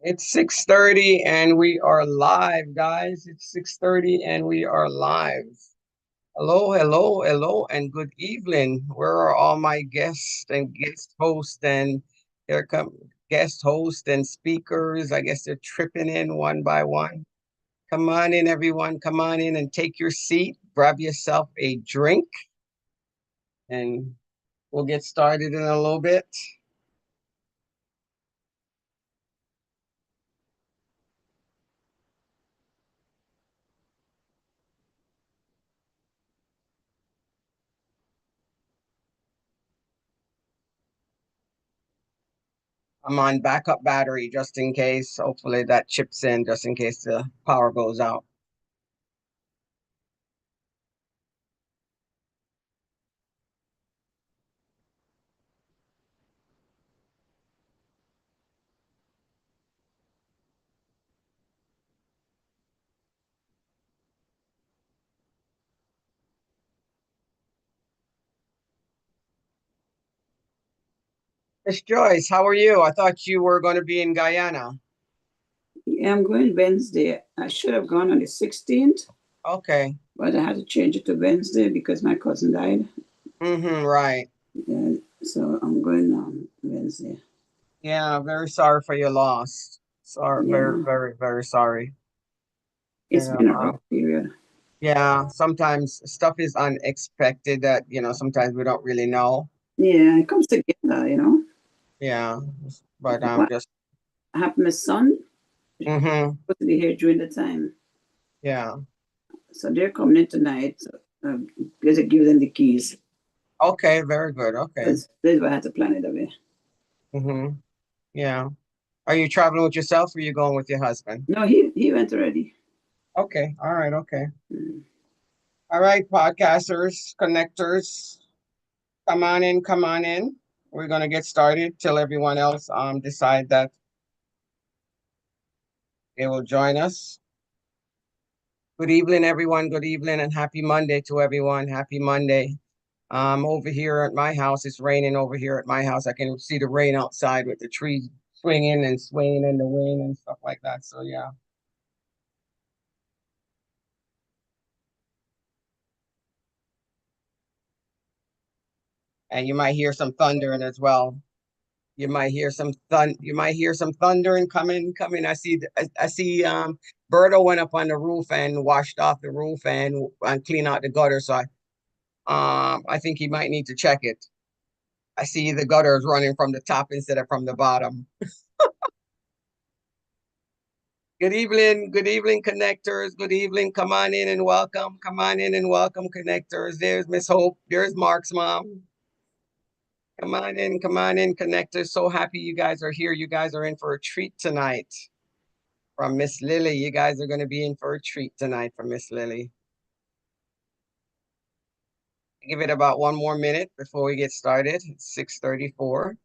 It's 6:30 and we are live, guys. It's 6:30 and we are live. Hello, hello, hello, and good evening. Where are all my guests and guest hosts and here come guest hosts and speakers? I guess they're tripping in one by one. Come on in, everyone. Come on in and take your seat. Grab yourself a drink and we'll get started in a little bit. I'm on backup battery just in case. Hopefully that chips in just in case the power goes out. Miss Joyce, how are you? I thought you were going to be in Guyana. Yeah, I'm going Wednesday. I should have gone on the 16th, Okay. but I had to change it to Wednesday because my cousin died. Right. Yeah, so I'm going on Wednesday. Yeah, very sorry for your loss. Sorry, very, Yeah, very, very sorry. You it's know, been a rough period. yeah, sometimes stuff is unexpected that, sometimes we don't really know. Yeah, it comes together. Yeah, but What just, happened? My son mm-hmm. supposed to be here during the time, Yeah. so they're coming in tonight. So, because I give them the keys. Okay, very good. Okay. That's why I had to plan it away. Mm-hmm. Yeah. Are you traveling with yourself or are you going with your husband? No, he went already. Okay. All right. Okay. Mm. All right, podcasters, connectors, come on in, come on in. We're gonna get started till everyone else decide that they will join us. Good evening, everyone. Good evening and happy Monday to everyone. Happy Monday. Over here at my house, it's raining over here at my house. I can see the rain outside with the trees swinging and swaying in the wind and stuff like that. So yeah. And you might hear some thundering as well. You might hear some thundering coming. I see Berto went up on the roof and washed off the roof and clean out the gutter. So I think he might need to check it. I see the gutter is running from the top instead of from the bottom. Good evening, connectors. Good evening. Come on in and welcome. Come on in and welcome, connectors. There's Miss Hope. There's Mark's mom. Come on in, connectors. So happy you guys are here. You guys are in for a treat tonight from Miss Lily. You guys are going to be in for a treat tonight from Miss Lily. Give it about one more minute before we get started. It's 6:34.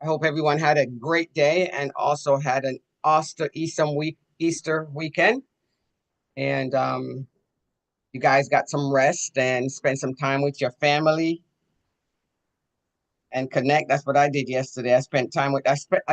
I hope everyone had a great day and also had an Easter weekend. And you guys got some rest and spent some time with your family and connect. That's what I did yesterday. As a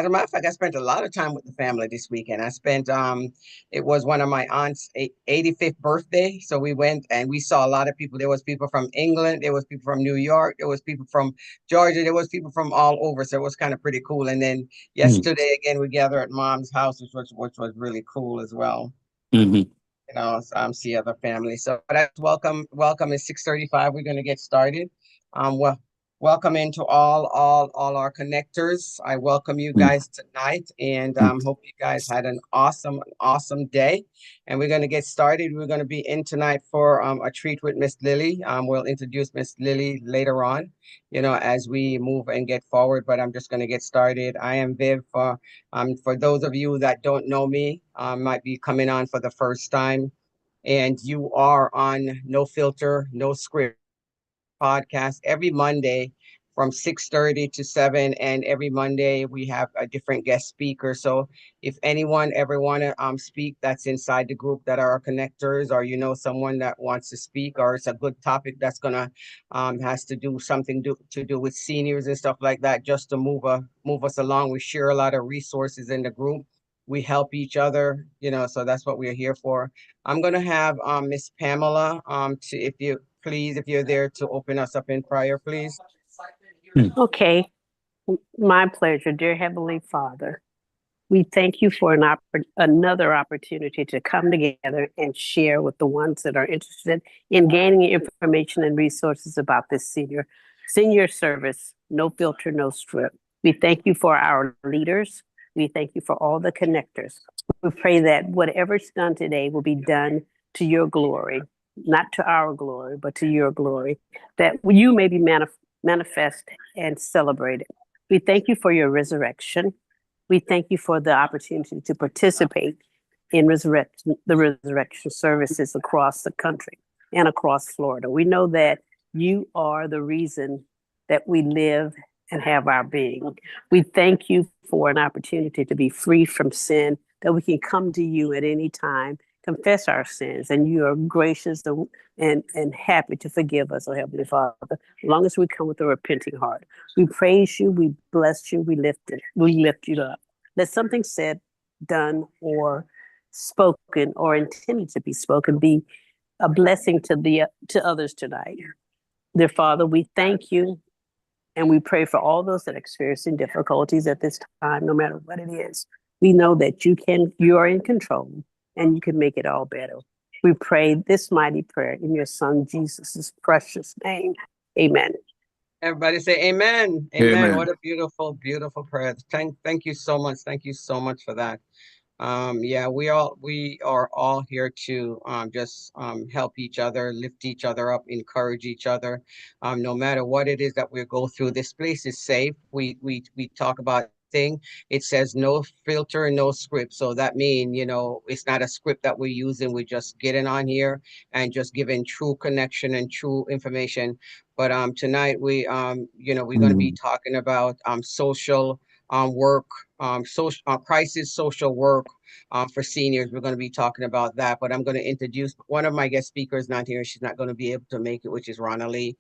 matter of fact, I spent a lot of time with the family this weekend. It was one of my aunt's 85th birthday. So we went and we saw a lot of people. There was people from England, there was people from New York, there was people from Georgia, there was people from all over. So it was kind of pretty cool. And then yesterday again, we gathered at mom's house, which was really cool as well. Mm-hmm. See other families. So that's welcome at 6:35. We're going to get started. Well, welcome into all our connectors. I welcome you guys tonight, and hope you guys had an awesome day. And we're going to get started. We're going to be in tonight for a treat with Miss Lily. We'll introduce Miss Lily later on, as we move and get forward. But I'm just going to get started. I am Viv. For those of you that don't know me, might be coming on for the first time, and you are on No Filter, No Script podcast every Monday from 6:30 to 7, and every Monday we have a different guest speaker. So if anyone ever want to speak that's inside the group that are our connectors, or you know someone that wants to speak, or it's a good topic that's gonna has to do something to do with seniors and stuff like that, just to move us along. We share a lot of resources in the group. We help each other, you know, so that's what we're here for. I'm gonna have Miss Pamela to, if you please, if you're there, to open us up in prayer, please. Okay, my pleasure, dear Heavenly Father. We thank you for another opportunity to come together and share with the ones that are interested in gaining information and resources about this senior service, no filter, no strip. We thank you for our leaders. We thank you for all the connectors. We pray that whatever's done today will be done to your glory, not to our glory, but to your glory, that you may be manifest and celebrated. We thank you for your resurrection. We thank you for the opportunity to participate in the resurrection services across the country and across Florida. We know that you are the reason that we live and have our being. We thank you for an opportunity to be free from sin, that we can come to you at any time, confess our sins, and you are gracious and happy to forgive us, oh Heavenly Father, as long as we come with a repenting heart. We praise you, we bless you, we lift you up. Let something said, done, or spoken, or intended to be spoken be a blessing to others tonight. Dear Father, we thank you and we pray for all those that are experiencing difficulties at this time, no matter what it is. We know that you are in control and you can make it all better. We pray this mighty prayer in your Son, Jesus' precious name. Amen. Everybody say amen. Amen. What Amen. a beautiful, beautiful prayer. Thank you so much. Thank you so much for that. Yeah, we are all here to just help each other, lift each other up, encourage each other. No matter what it is that we go through, this place is safe. We talk about thing. It says no filter, no script. So that means, you know, it's not a script that we're using. We're just getting on here and just giving true connection and true information. But tonight we're going to be Mm. talking about social work, social crisis social work for seniors. We're going to be talking about that, but I'm going to introduce one of my guest speakers. Not here; she's not going to be able to make it, which is Ronna Lee.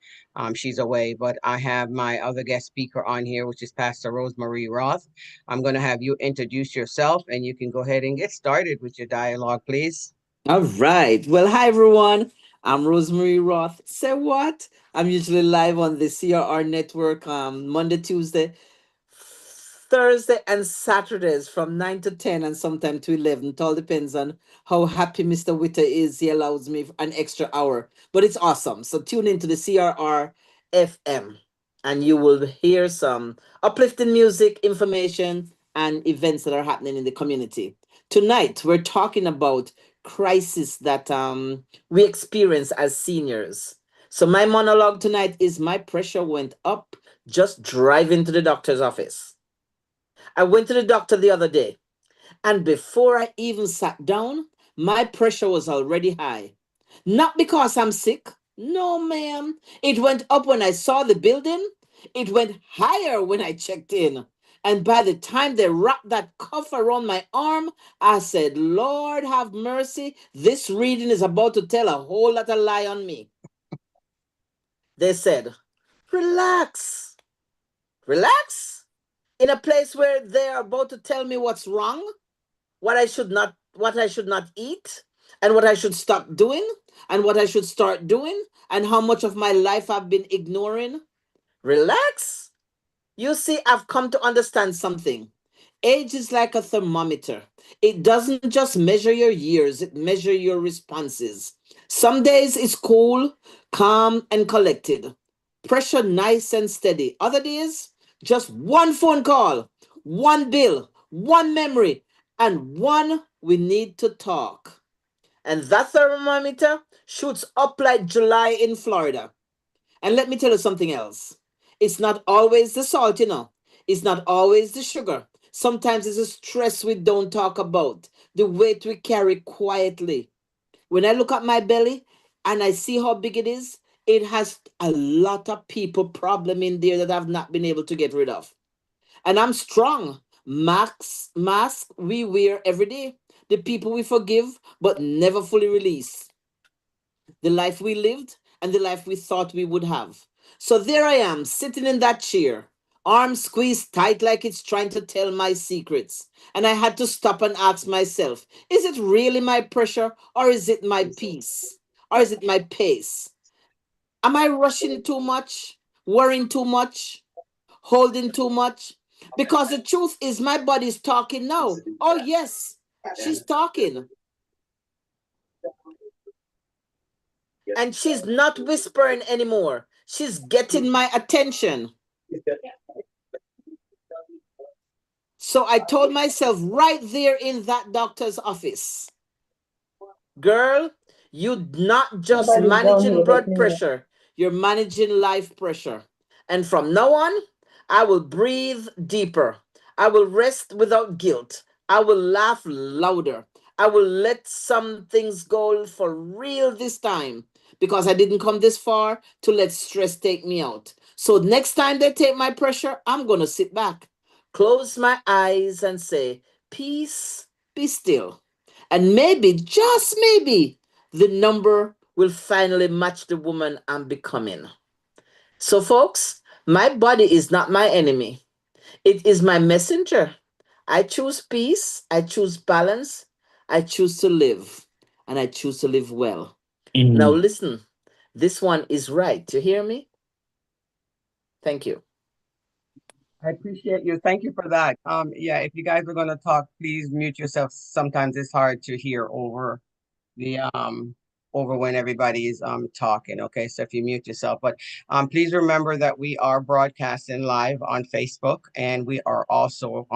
She's away, but I have my other guest speaker on here, which is Pastor Rosemary Roth. I'm going to have you introduce yourself, and you can go ahead and get started with your dialogue, please. All right. Well, hi everyone. I'm Rosemary Roth. Say what? I'm usually live on the CRR network Monday, Tuesday, Thursday, and Saturdays from 9 to 10 and sometime to 11. It all depends on how happy Mr. Witter is. He allows me an extra hour, but it's awesome. So tune into the CRR FM and you will hear some uplifting music, information, and events that are happening in the community. Tonight, we're talking about crisis that we experience as seniors. So my monologue tonight is my pressure went up just driving to the doctor's office. I went to the doctor the other day, and before I even sat down, my pressure was already high. Not because I'm sick. No, ma'am. It went up when I saw the building. It went higher when I checked in. And by the time they wrapped that cuff around my arm, I said, Lord have mercy. This reading is about to tell a whole lot of lie on me. They said, relax. Relax? In a place where they're about to tell me what's wrong, what I should not eat, and what I should stop doing, and what I should start doing, and how much of my life I've been ignoring. Relax. You see, I've come to understand something. Age is like a thermometer. It doesn't just measure your years, it measures your responses. Some days it's cool, calm, and collected. Pressure nice and steady. Other days, just one phone call, one bill, one memory, and one we need to talk. And that thermometer shoots up like July in Florida. And let me tell you something else. It's not always the salt, you know. It's not always the sugar. Sometimes it's the stress we don't talk about, the weight we carry quietly. When I look at my belly and I see how big it is, it has a lot of people problem in there that I've not been able to get rid of. And I'm strong. Mask we wear every day. The people we forgive but never fully release. The life we lived and the life we thought we would have. So there I am, sitting in that chair, arms squeezed tight like it's trying to tell my secrets. And I had to stop and ask myself, is it really my pressure or is it my peace? Or is it my pace? Am I rushing too much? Worrying too much? Holding too much? Because the truth is, my body's talking now. Oh, yes, she's talking. And she's not whispering anymore. She's getting my attention. So I told myself right there in that doctor's office, girl, you're not just managing blood pressure, you're managing life pressure. And from now on, I will breathe deeper. I will rest without guilt. I will laugh louder. I will let some things go for real this time because I didn't come this far to let stress take me out. So next time they take my pressure, I'm going to sit back, close my eyes, and say, peace, be still. And maybe, just maybe, the number will finally match the woman I'm becoming. So, folks, my body is not my enemy, it is my messenger. I choose peace, I choose balance, I choose to live, and I choose to live well. Now, listen, this one is right. You hear me? Thank you. I appreciate you. Thank you for that. Yeah, if you guys are going to talk, please mute yourself. Sometimes it's hard to hear the over when everybody is talking. Okay, so if you mute yourself, but please remember that we are broadcasting live on Facebook and we are also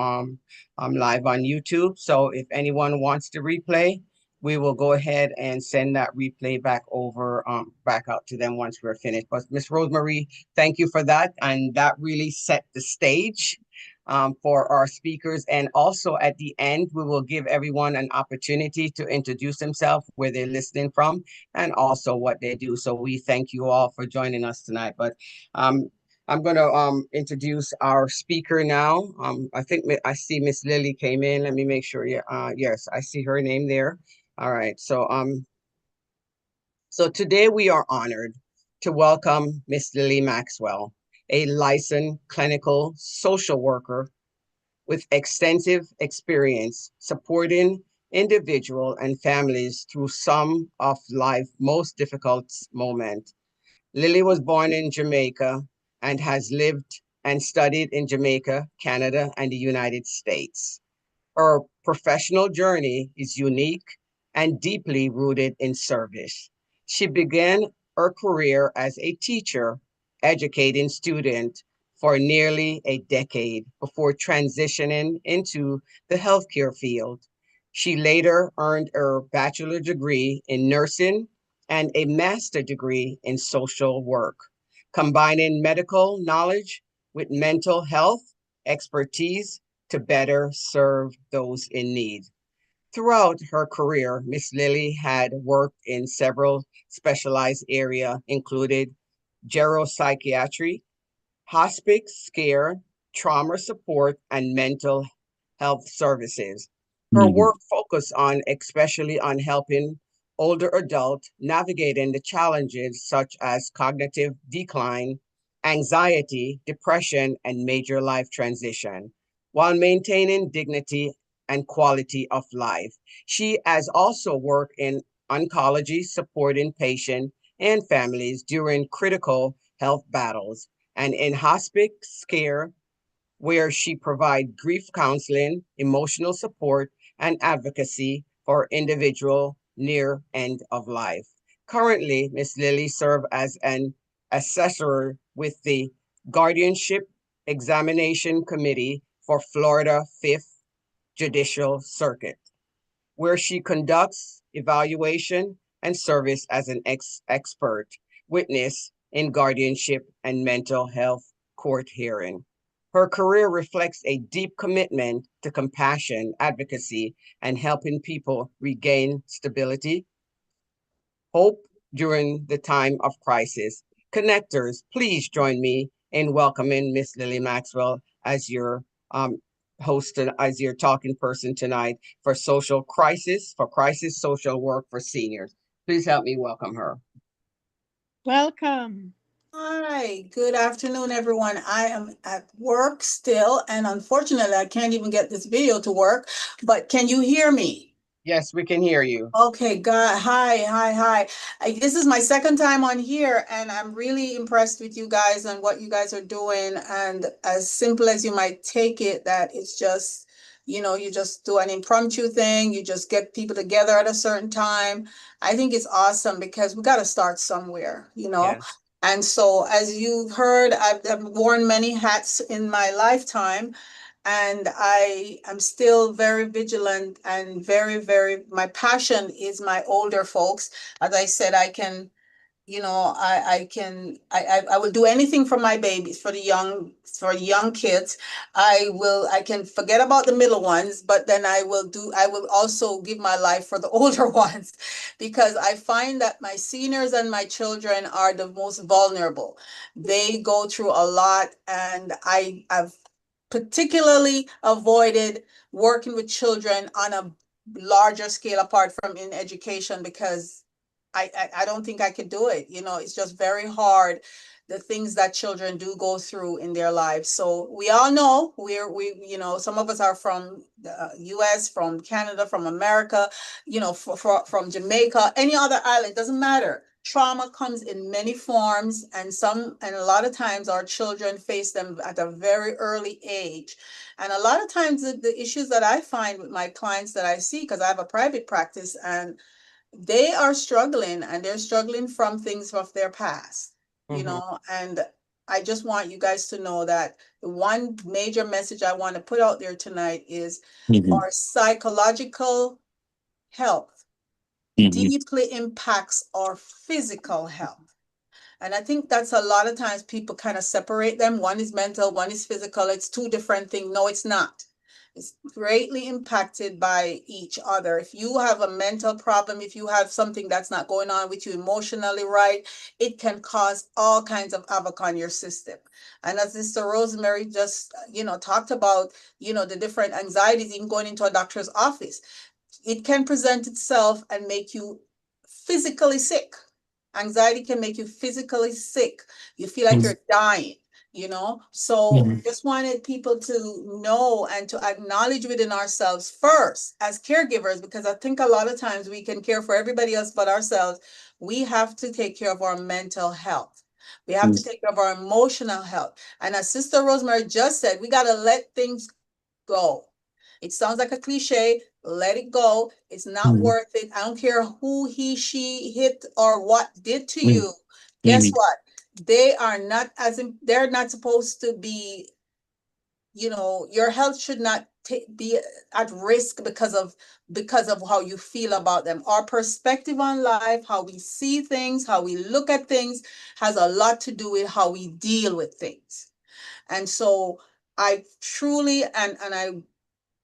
live on YouTube. So if anyone wants to replay, we will go ahead and send that replay back out to them once we're finished. But Miss Rosemary, thank you for that, and that really set the stage for our speakers. And also at the end, we will give everyone an opportunity to introduce themselves, where they're listening from, and also what they do. So we thank you all for joining us tonight. But I'm going to introduce our speaker now. I think I see Miss Lily came in. Let me make sure. Yeah, yes, I see her name there. All right. So today we are honored to welcome Miss Lily Maxwell, a licensed clinical social worker with extensive experience supporting individuals and families through some of life's most difficult moments. Lily was born in Jamaica and has lived and studied in Jamaica, Canada, and the United States. Her professional journey is unique and deeply rooted in service. She began her career as a teacher, educating students for nearly a decade before transitioning into the healthcare field. She later earned her bachelor degree in nursing and a master degree in social work, combining medical knowledge with mental health expertise to better serve those in need. Throughout her career, Miss Lily had worked in several specialized areas, including geropsychiatry, hospice care, trauma support, and mental health services. Her work focused on especially on helping older adults navigating the challenges such as cognitive decline, anxiety, depression, and major life transition, while maintaining dignity and quality of life. She has also worked in oncology, supporting patients and families during critical health battles, and in hospice care, where she provides grief counseling, emotional support, and advocacy for individual near end of life. Currently, Ms. Lily serves as an assessor with the Guardianship Examination Committee for Florida 5th Judicial Circuit, where she conducts evaluation and service as an expert witness in guardianship and mental health court hearing. Her career reflects a deep commitment to compassion, advocacy, and helping people regain stability, hope, during the time of crisis. Connectors, please join me in welcoming Miss Lily Maxwell as your host, as your talking person tonight for crisis social work for seniors. Please help me welcome her. Welcome. Hi, good afternoon, everyone. I am at work still, and unfortunately, I can't even get this video to work, but can you hear me? Yes, we can hear you. Okay, God, hi. This is my second time on here, and I'm really impressed with you guys and what you guys are doing. And as simple as you might take it, that it's just, you just do an impromptu thing, you just get people together at a certain time. I think it's awesome because we got to start somewhere, Yes. And so, as you've heard, I've worn many hats in my lifetime, and I am still very vigilant and my passion is my older folks. As I said, I can, I will do anything for my babies, for young kids. I can forget about the middle ones, but then I will also give my life for the older ones, because I find that my seniors and my children are the most vulnerable. They go through a lot, and I've particularly avoided working with children on a larger scale apart from in education, because I don't think I could do it. It's just very hard, the things that children do go through in their lives. So we all know some of us are from the US, from Canada, from America, from Jamaica, any other island, doesn't matter. Trauma comes in many forms, and a lot of times our children face them at a very early age. And a lot of times the issues that I find with my clients that I see, because I have a private practice, and they are struggling, and they're struggling from things of their past, and I just want you guys to know that the one major message I want to put out there tonight is our psychological health deeply impacts our physical health. And I think that's a lot of times people kind of separate them. One is mental, one is physical. It's two different things. No, it's not. It's greatly impacted by each other. If you have a mental problem, if you have something that's not going on with you emotionally right, it can cause all kinds of havoc on your system. And as Sister Rosemary just, talked about, the different anxieties, even going into a doctor's office, it can present itself and make you physically sick. Anxiety can make you physically sick. You feel like you're dying, So just wanted people to know and to acknowledge within ourselves first as caregivers, because I think a lot of times we can care for everybody else but ourselves. We have to take care of our mental health. We have to take care of our emotional health. And as Sister Rosemary just said, we got to let things go. It sounds like a cliche. Let it go. It's not worth it. I don't care who he, she hit or what did to you. Guess what? They are not they're not supposed to be, your health should not be at risk because of how you feel about them. Our perspective on life, how we see things, how we look at things, has a lot to do with how we deal with things. And so I truly and I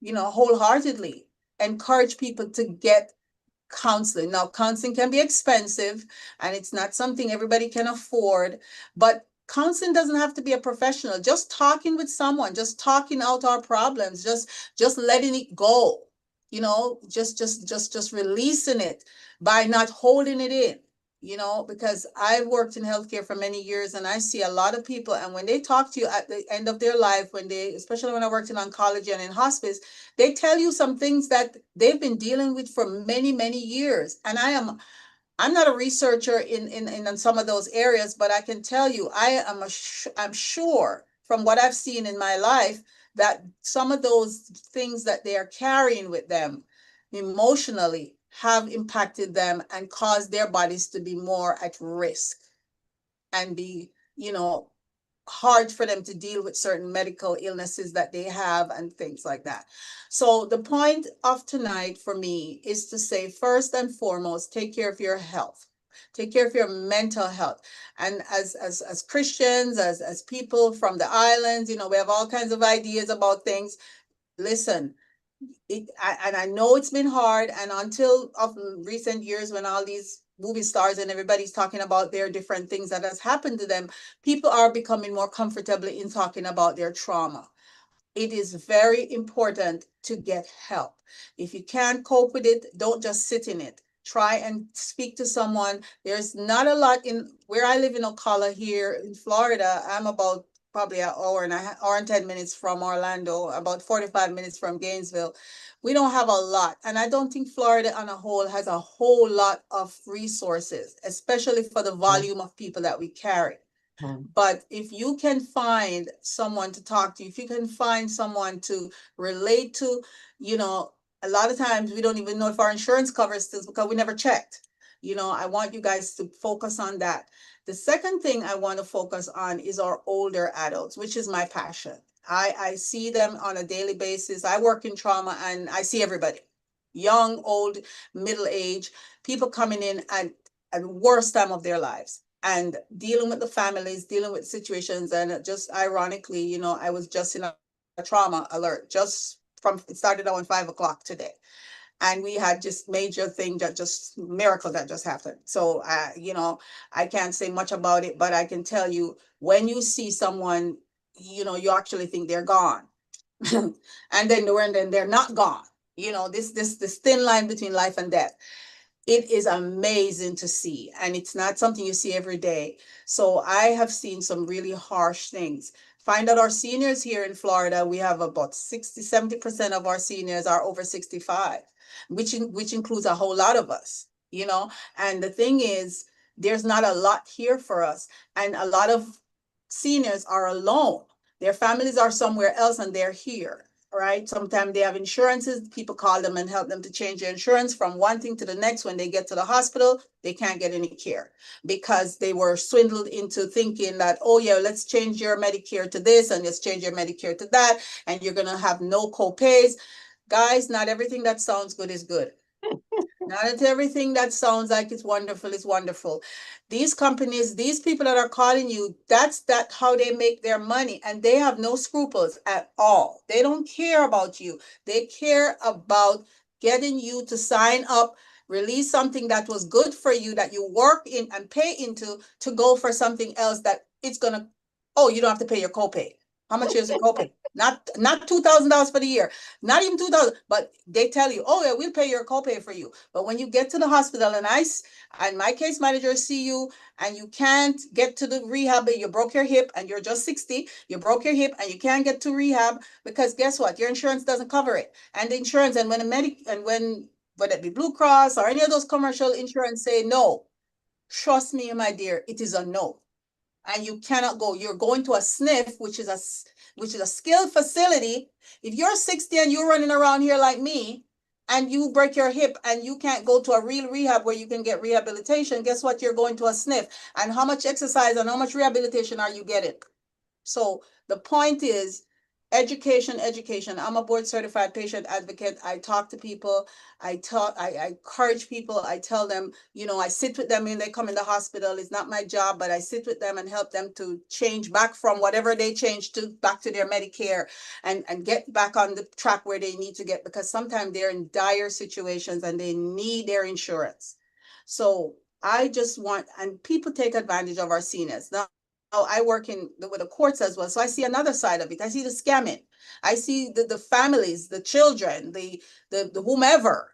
wholeheartedly encourage people to get counseling. Now, counseling can be expensive, and it's not something everybody can afford, but counseling doesn't have to be a professional. Just talking with someone, just talking out our problems, just letting it go, just releasing it by not holding it in. Because I've worked in healthcare for many years, and I see a lot of people, and when they talk to you at the end of their life, especially when I worked in oncology and in hospice, they tell you some things that they've been dealing with for many, many years. And I'm not a researcher in some of those areas, but I can tell you, I'm sure from what I've seen in my life that some of those things that they are carrying with them emotionally have impacted them and caused their bodies to be more at risk and be, hard for them to deal with certain medical illnesses that they have and things like that. So the point of tonight for me is to say, first and foremost, take care of your health. Take care of your mental health. And as Christians, as people from the islands, we have all kinds of ideas about things. Listen, and I know it's been hard, and until of recent years when all these movie stars and everybody's talking about their different things that has happened to them, people are becoming more comfortable in talking about their trauma. It is very important to get help. If you can't cope with it, don't just sit in it. Try and speak to someone. There's not a lot in where I live in Ocala here in Florida. I'm about probably an hour and hour and 10 minutes from Orlando, about 45 minutes from Gainesville. We don't have a lot. And I don't think Florida on a whole has a whole lot of resources, especially for the volume of people that we carry. But if you can find someone to talk to, if you can find someone to relate to, you know, a lot of times we don't even know if our insurance covers this because we never checked. You know, I want you guys to focus on that. The second thing I want to focus on is our older adults, which is my passion. I see them on a daily basis. I work in trauma and I see everybody, young, old, middle age, people coming in at the worst time of their lives and dealing with the families, dealing with situations. And just ironically, you know, I was just in a trauma alert just from, it started out at 5 o'clock today. And we had just major thing that just miracle that just happened. So, you know, I can't say much about it, but I can tell you when you see someone, you know, you actually think they're gone. And then they're not gone. You know, this thin line between life and death. It is amazing to see, and it's not something you see every day. So I have seen some really harsh things. Find out our seniors here in Florida, we have about 60-70% of our seniors are over 65, which includes a whole lot of us, you know. And the thing is, there's not a lot here for us, and a lot of seniors are alone. Their families are somewhere else and they're here. Right? Sometimes they have insurances. People call them and help them to change their insurance from one thing to the next. When they get to the hospital, they can't get any care because they were swindled into thinking that, oh yeah, let's change your Medicare to this and let's change your Medicare to that. And you're going to have no co-pays. Guys, not everything that sounds good is good. Not everything that sounds like it's wonderful is wonderful. These companies, these people that are calling you, that's how they make their money, and they have no scruples at all. They don't care about you. They care about getting you to sign up, release something that was good for you, that you work in and pay into, to go for something else that it's gonna, oh, you don't have to pay your copay. How much is your copay? Not $2,000 for the year, not even 2,000, but they tell you, oh yeah, we'll pay your copay for you. But when you get to the hospital and my case manager see you and you can't get to the rehab, you broke your hip and you're just 60, you broke your hip and you can't get to rehab because guess what? Your insurance doesn't cover it. And the insurance, and when whether it be Blue Cross or any of those commercial insurance say no, trust me, my dear, it is a no. And you cannot go. You're going to a SNF, which is a skilled facility. If you're 60 and you're running around here like me, and you break your hip and you can't go to a real rehab where you can get rehabilitation, guess what? You're going to a SNF. And how much exercise and how much rehabilitation are you getting? So the point is, education, education. I'm a board certified patient advocate. I talk to people. I encourage people. I tell them, you know, I sit with them when they come in the hospital. It's not my job, but I sit with them and help them to change back from whatever they changed to back to their Medicare and get back on the track where they need to get, because sometimes they're in dire situations and they need their insurance. So I just want, and people take advantage of our seniors. Now, I work with the courts as well. So I see another side of it. I see the scamming. I see the families, the children, the whomever,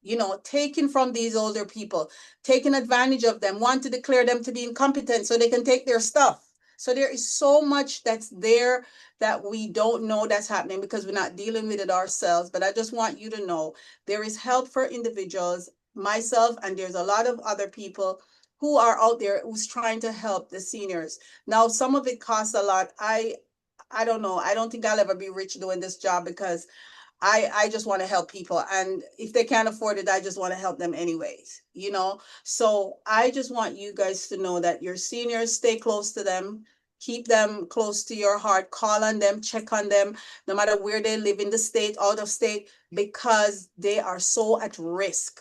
you know, taken from these older people, taking advantage of them, want to declare them to be incompetent so they can take their stuff. So there is so much that's there that we don't know that's happening because we're not dealing with it ourselves. But I just want you to know there is help for individuals, myself, and there's a lot of other people who are out there who's trying to help the seniors. Now, some of it costs a lot. I don't know. I don't think I'll ever be rich doing this job because I just want to help people. And if they can't afford it, I just want to help them anyways, you know? So I just want you guys to know that your seniors, stay close to them, keep them close to your heart, call on them, check on them, no matter where they live, in the state, out of state, because they are so at risk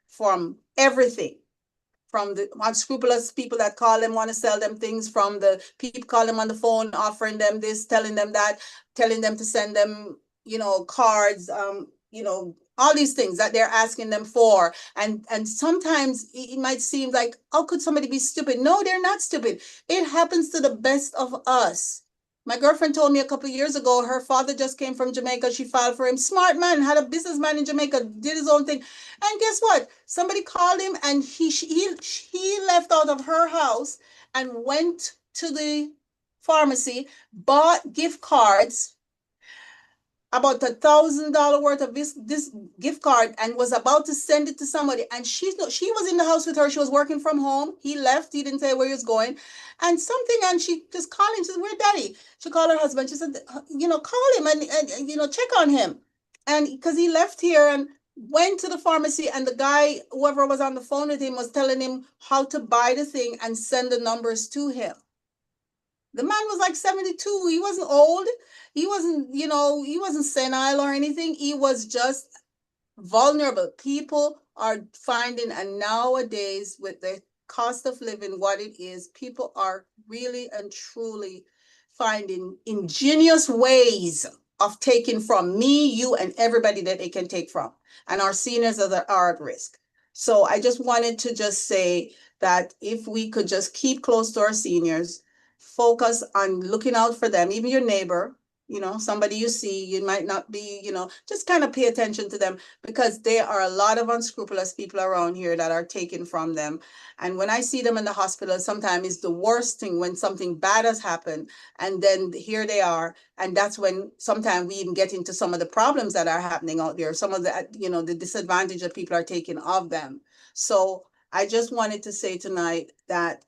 from everything. From the unscrupulous people that call them, want to sell them things, from the people call them on the phone, offering them this, telling them that, telling them to send them, you know, cards, you know, all these things that they're asking them for. And sometimes it might seem like, how could somebody be stupid? No, they're not stupid. It happens to the best of us. My girlfriend told me a couple of years ago, her father just came from Jamaica. She filed for him. Smart man, had a businessman in Jamaica, did his own thing. And guess what? Somebody called him and he left out of her house and went to the pharmacy, bought gift cards, about $1,000 worth of this gift card, and was about to send it to somebody. And she was in the house with her. She was working from home. He left. He didn't say where he was going. And something, and she just called him. She said, "Where daddy?" She called her husband. She said, call him and check on him. And because he left here and went to the pharmacy, and the guy, whoever was on the phone with him, was telling him how to buy the thing and send the numbers to him. The man was like 72. He wasn't old. He wasn't, he wasn't senile or anything. He was just vulnerable. People are finding, and nowadays with the cost of living, what it is, people are really and truly finding ingenious ways of taking from me, you, and everybody that they can take from. And our seniors are at risk. So I just wanted to just say that if we could just keep close to our seniors, focus on looking out for them, even your neighbor, somebody you see, you might not be, just kind of pay attention to them, because there are a lot of unscrupulous people around here that are taken from them. And when I see them in the hospital, sometimes it's the worst thing when something bad has happened. And then here they are. And that's when sometimes we even get into some of the problems that are happening out there, some of the, the disadvantage that people are taking of them. So I just wanted to say tonight that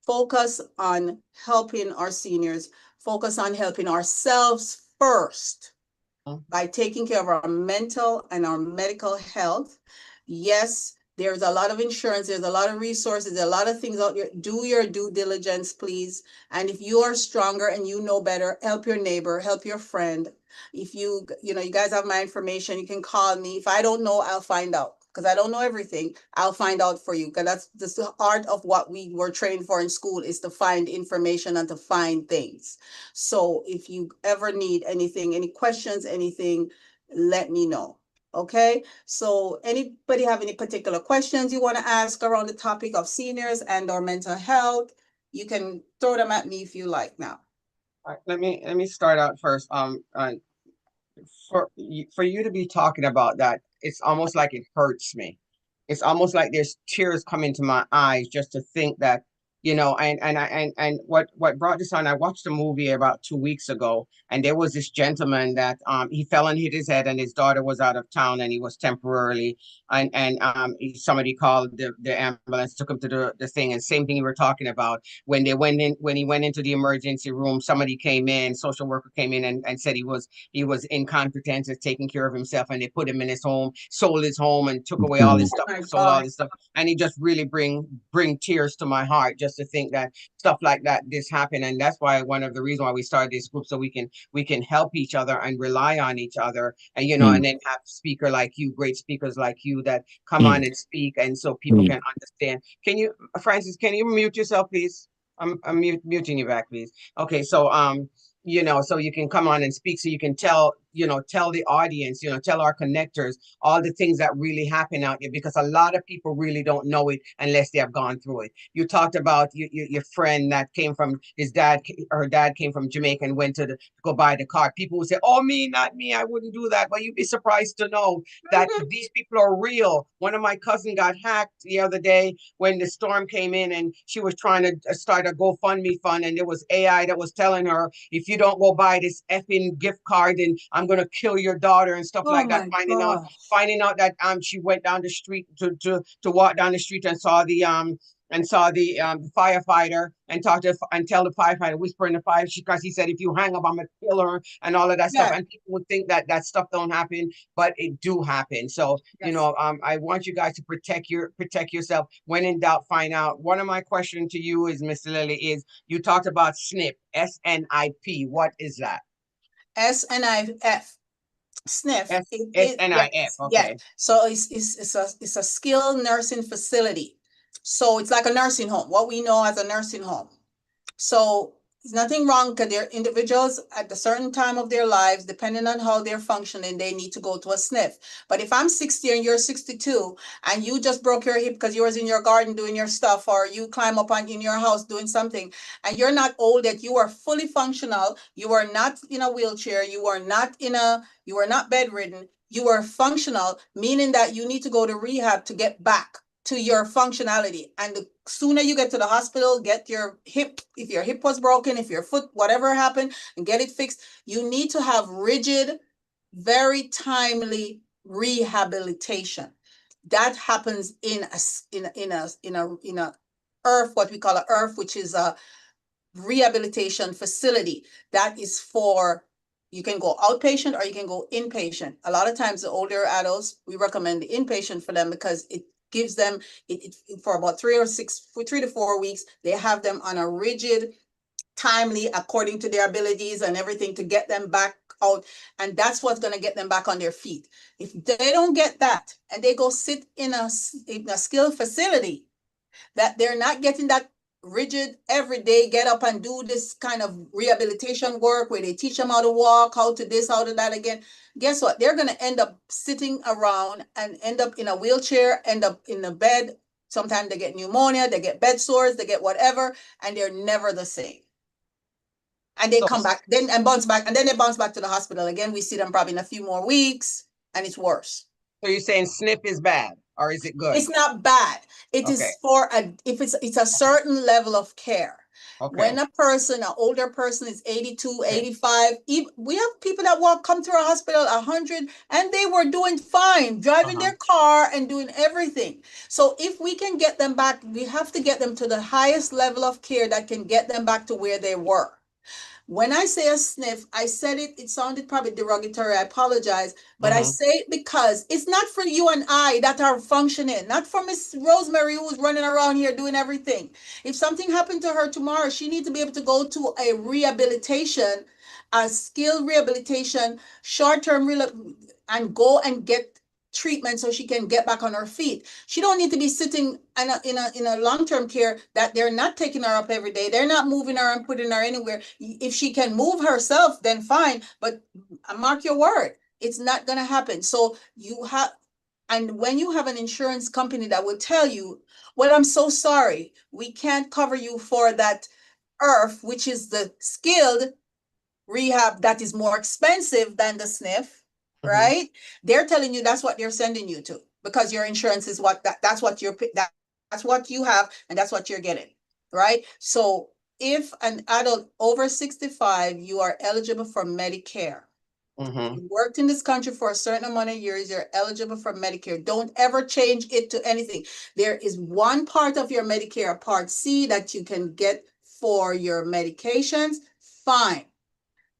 focus on helping our seniors, focus on helping ourselves first by taking care of our mental and our medical health. Yes, there's a lot of insurance, there's a lot of resources, there's a lot of things out there. Do your due diligence, please. And if you are stronger and you know better, help your neighbor, help your friend. If you guys have my information, you can call me. If I don't know, I'll find out. Because I don't know everything, I'll find out for you. Because that's the art of what we were trained for in school, is to find information and to find things. So if you ever need anything, any questions, anything, let me know. Okay, so anybody have any particular questions you want to ask around the topic of seniors and or mental health, you can throw them at me if you like now. All right, let me start out first. For you to be talking about that, it's almost like it hurts me. It's almost like there's tears coming to my eyes just to think that, and what brought this on, I watched a movie about 2 weeks ago, and there was this gentleman that he fell and hit his head, and his daughter was out of town, and he was temporarily, and somebody called the ambulance, took him to the thing, and same thing you were talking about. When he went into the emergency room, somebody came in, social worker came in and said he was incompetent at taking care of himself, and they put him in his home, sold his home, and took away all his stuff, sold all his stuff, and he just really bring tears to my heart just to think that stuff like that this happened. And that's why one of the reasons why we started this group, so we can help each other and rely on each other, and and then have speaker like you, great speakers like you that come on and speak, and so people can understand. Can you, Francis, can you mute yourself, please? I'm muting you back, please. Okay, so so you can come on and speak, so you can tell the audience, tell our connectors all the things that really happen out there, because a lot of people really don't know it unless they have gone through it. You talked about your friend that came from her dad came from Jamaica and went to go buy the car. People would say, "Oh, me, not me, I wouldn't do that." But you'd be surprised to know that these people are real. One of my cousins got hacked the other day when the storm came in, and she was trying to start a GoFundMe fund, and there was AI that was telling her, if you don't go buy this effing gift card, and I'm gonna kill your daughter and stuff like that. Finding out that she went down the street to walk down the street and saw the firefighter and tell the firefighter, whisper in the fire, because he said, if you hang up, I'm gonna kill her, and all of that stuff. And people would think that stuff don't happen, but it do happen. So I want you guys to protect yourself. When in doubt, find out. One of my questions to you is, Mr. Lily, is you talked about SNP, SNIP. What is that? SNIF. SNF. SNIF. Okay. Yeah. So it's a skilled nursing facility. So it's like a nursing home, what we know as a nursing home. So There's nothing wrong because they're individuals at a certain time of their lives, depending on how they're functioning, they need to go to a sniff. But if I'm 60 and you're 62 and you just broke your hip because you was in your garden doing your stuff, or you climb up on in your house doing something, and you're not old yet, you are fully functional, you are not in a wheelchair, you are not bedridden, you are functional, meaning that you need to go to rehab to get back to your functionality. And the sooner you get to the hospital, get your hip, if your hip was broken, if your foot, whatever happened, and get it fixed, you need to have rigid, very timely rehabilitation. That happens in a IRF, what we call a IRF, which is a rehabilitation facility. That is for, you can go outpatient or you can go inpatient. A lot of times the older adults, we recommend the inpatient for them because it gives them for about 3 to 4 weeks, they have them on a rigid, timely, according to their abilities and everything, to get them back out. And that's what's going to get them back on their feet. If they don't get that and they go sit in a skilled facility, that they're not getting that rigid every day get up and do this kind of rehabilitation work where they teach them how to walk, how to this, how to that again, guess what? They're going to end up sitting around and end up in a wheelchair, end up in a bed. Sometimes they get pneumonia, they get bed sores, they get whatever, and they're never the same. And they come back then and bounce back, and then they bounce back to the hospital again. We see them probably in a few more weeks, and it's worse. So you're saying SNP is bad, or is it good? It's not bad. It is for it's a certain level of care. Okay. When a person, an older person is 82, 85, we have people that come to our hospital 100 and they were doing fine, driving their car and doing everything. So if we can get them back, we have to get them to the highest level of care that can get them back to where they were. When I say a sniff, I said it sounded probably derogatory. I apologize, but I say it because it's not for you and I that are functioning, not for Miss Rosemary who's running around here doing everything. If something happened to her tomorrow, she needs to be able to go to a rehabilitation, a skilled rehabilitation, short-term and go and get treatment so she can get back on her feet. She don't need to be sitting in a long-term care that they're not taking her up every day. They're not moving her and putting her anywhere. If she can move herself, then fine. But mark your word, it's not going to happen. So you have, and when you have an insurance company that will tell you, well, I'm so sorry, we can't cover you for that IRF, which is the skilled rehab that is more expensive than the sniff, right? They're telling you that's what they're sending you to because your insurance is that's what that's what you have and that's what you're getting, right? So if an adult over 65, you are eligible for Medicare. You worked in this country for a certain amount of years, you're eligible for Medicare. Don't ever change it to anything. There is one part of your Medicare, Part C, that you can get for your medications. Fine.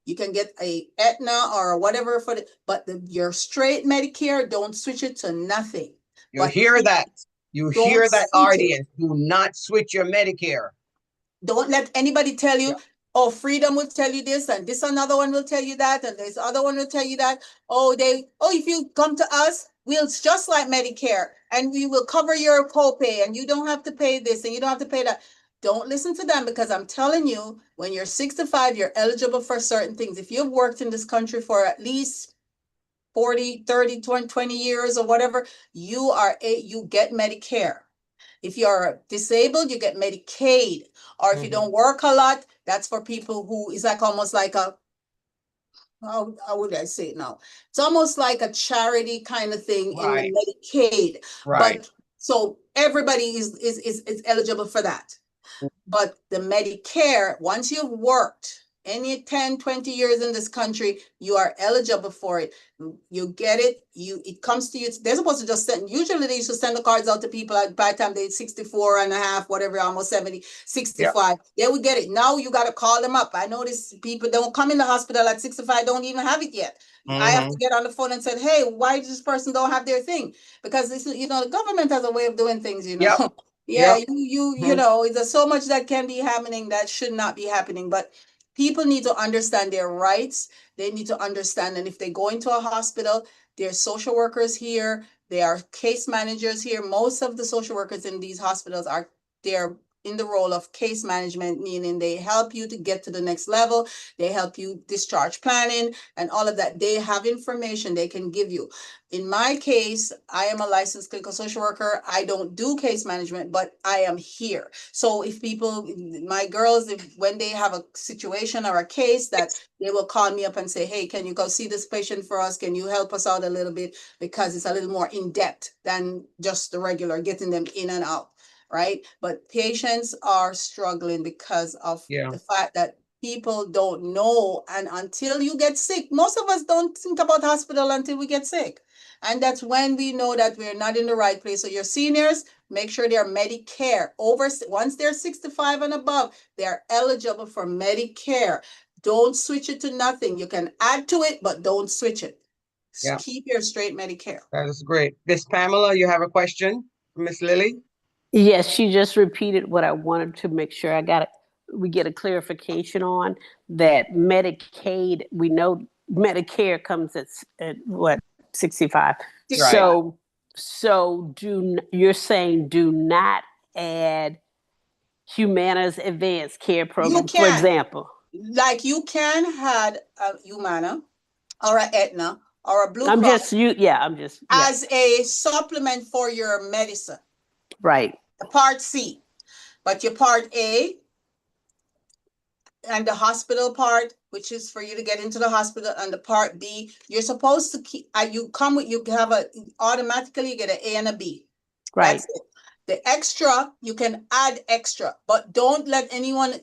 You can get a Aetna or whatever but your straight Medicare, don't switch it to nothing. You hear that? You hear that, audience? Do not switch your Medicare. Don't let anybody tell you, oh, Freedom will tell you this, and this another one will tell you that, and this other one will tell you that. If you come to us, we'll just like Medicare, and we will cover your copay, and you don't have to pay this, and you don't have to pay that. Don't listen to them because I'm telling you, when you're 65, you're eligible for certain things. If you've worked in this country for at least 40, 30, 20 years or whatever, you get Medicare. If you're disabled, you get Medicaid. Or if you don't work a lot, that's for people who is like almost like how would I say it now? It's almost like a charity kind of thing in the Medicaid. Right. But so everybody is eligible for that. But the Medicare, once you've worked any 10, 20 years in this country, you are eligible for it. You get it, it comes to you. They're supposed to just usually they used to send the cards out to people by the time they're 64 and a half, whatever, almost 70, 65. They would get it. Now you got to call them up. I notice people don't come in the hospital at 65, don't even have it yet. I have to get on the phone and say, hey, why does this person don't have their thing? Because this, the government has a way of doing things, there's so much that can be happening that should not be happening, but people need to understand their rights. They need to understand, and if they go into a hospital, there's social workers here, there are case managers here. Most of the social workers in these hospitals they're in the role of case management, meaning they help you to get to the next level. They help you discharge planning and all of that. They have information they can give you. In my case, I am a licensed clinical social worker. I don't do case management, but I am here. So if people, my girls, when they have a situation or a case, that they will call me up and say, hey, can you go see this patient for us? Can you help us out a little bit? Because it's a little more in depth than just the regular getting them in and out. Right? But patients are struggling because of the fact that people don't know. And until you get sick, most of us don't think about hospital until we get sick. And that's when we know that we're not in the right place. So your seniors, make sure they're Medicare. Once they're 65 and above, they're eligible for Medicare. Don't switch it to nothing. You can add to it, but don't switch it. Yeah. Keep your straight Medicare. That is great. Miss Pamela, you have a question for Miss Lily? Yes, she just repeated what I wanted to make sure we get a clarification on that Medicaid. We know Medicare comes at what, 65. Right. So you're saying do not add Humana's advanced care program, for example. Like you can have a Humana or a Aetna or a Blue I'm Cross just as a supplement for your medicine. Right. The Part C. But your Part A and the hospital part, which is for you to get into the hospital, and the Part B, you're supposed to keep, you automatically get an A and a B. Right. That's it. The extra, you can add extra, but don't let anyone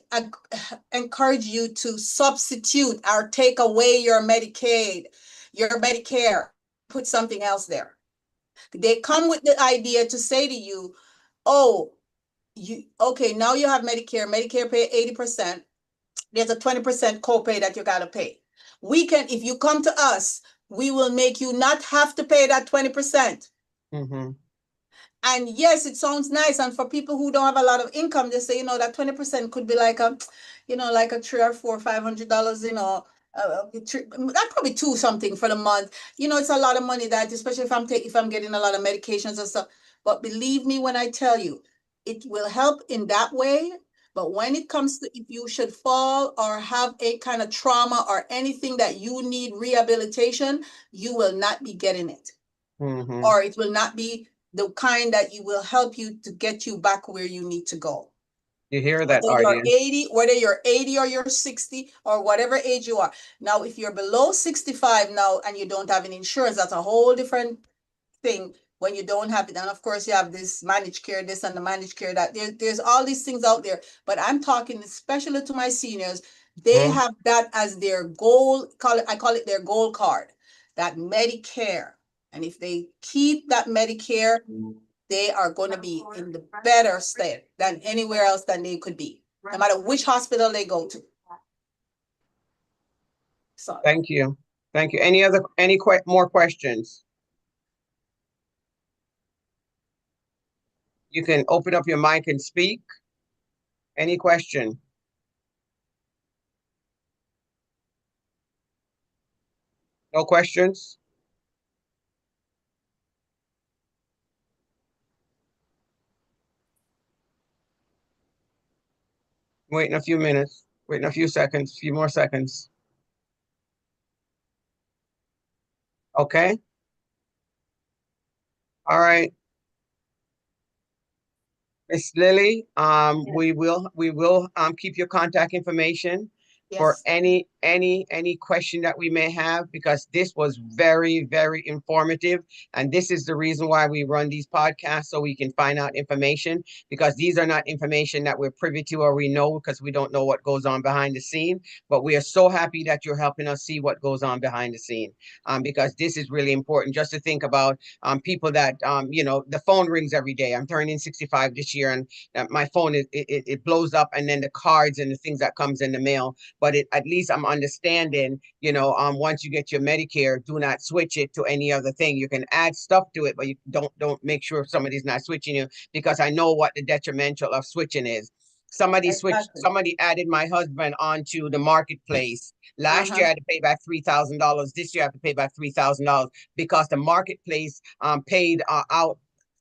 encourage you to substitute or take away your Medicaid, your Medicare, put something else there. They come with the idea to say to you, oh, okay, now you have Medicare. Medicare pay 80%. There's a 20% copay that you got to pay. If you come to us, we will make you not have to pay that 20%. Mm-hmm. And yes, it sounds nice. And for people who don't have a lot of income, they say, that 20% could be like a, like a $300 or $400, $500, that's probably two something for the month. It's a lot of money that, especially if I'm getting a lot of medications and stuff. But believe me when I tell you, it will help in that way. But when it comes to if you should fall or have a kind of trauma or anything that you need rehabilitation, you will not be getting it. Mm-hmm. Or it will not be the kind that will help you to get you back where you need to go. You hear that, whether you're 80 or you're 60 or whatever age you are. Now, if you're below 65 now and you don't have any insurance, that's a whole different thing. When you don't have it, and of course you have this managed care, this and the managed care that. There's all these things out there. But I'm talking especially to my seniors. They have that as their goal. I call it their goal card. That Medicare. And if they keep that Medicare, they are going to be in the better state than anywhere else than they could be, no matter which hospital they go to. So Thank you. Thank you. Any more questions? You can open up your mic and speak. Any question? No questions? Waiting a few minutes, waiting a few seconds, few more seconds. Okay. All right. Miss Lily, we will keep your contact information for any question that we may have, because this was very, very informative. And this is the reason why we run these podcasts, so we can find out information, because these are not information that we're privy to or we know, because we don't know what goes on behind the scene. But we are so happy that you're helping us see what goes on behind the scene, because this is really important, just to think about people that, the phone rings every day. I'm turning 65 this year, and my phone, it blows up, and then the cards and the things that comes in the mail. But at least I'm understanding, once you get your Medicare, do not switch it to any other thing. You can add stuff to it, but you don't make sure somebody's not switching you, because I know what the detrimental of switching is. Somebody added my husband onto the marketplace. Last year I had to pay back $3,000. This year I have to pay back $3,000, because the marketplace paid out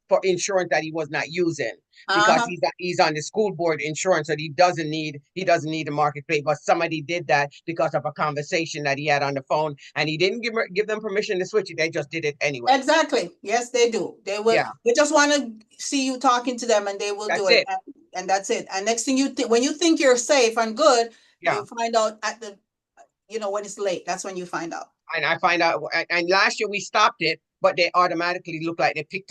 for insurance that he was not using because Uh-huh. he's on the school board insurance, so he doesn't need the marketplace. But somebody did that because of a conversation that he had on the phone, and he didn't give them permission to switch it. They just did it anyway. Exactly. Yes, they do. They will. Yeah, They just want to see you talking to them, and they will do that's it. it. And that's it. And next thing when you think you're safe and good, Yeah. you find out at the, when it's late. That's when you find out. And I find out, and last year we stopped it, but they automatically look like they picked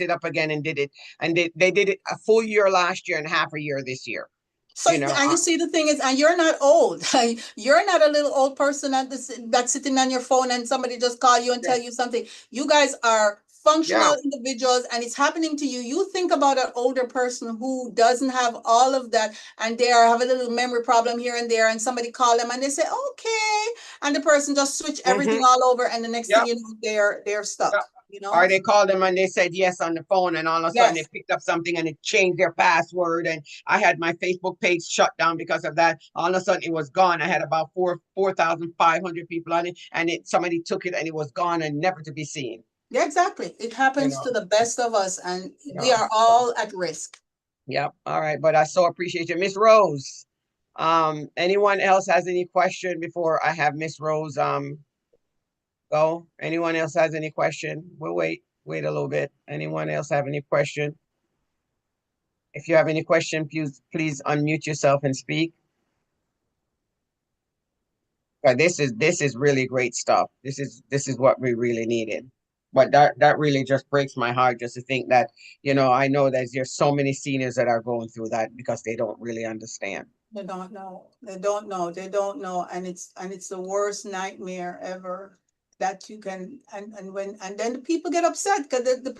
it up again and did it. And they did it a full year last year and half a year this year. So, and you see, the thing is, and you're not old. You're not a little old person that's sitting on your phone and somebody just call you and tell you something. You guys are functional individuals, and it's happening to you. You think about an older person who doesn't have all of that, and they have a little memory problem here and there, and somebody call them and they say, okay, and the person just switch everything all over, and the next thing you know, they're stuck. Or they called them and they said yes on the phone, and all of a sudden they picked up something and it changed their password. And I had my Facebook page shut down because of that. All of a sudden it was gone. I had about 4,500 people on it, and somebody took it and it was gone and never to be seen. Yeah, exactly. It happens to the best of us, and we are all at risk. Yep. All right. But I so appreciate you. Miss Rose. Anyone else has any question before I have Miss Rose go? Anyone else has any question? We'll wait a little bit. Anyone else have any question? If you have any question, please unmute yourself and speak. This is really great stuff. This is what we really needed. But that really just breaks my heart just to think that, I know that there's so many seniors that are going through that because they don't really understand. They don't know. They don't know. They don't know. And it's the worst nightmare ever that you can, and then the people get upset because the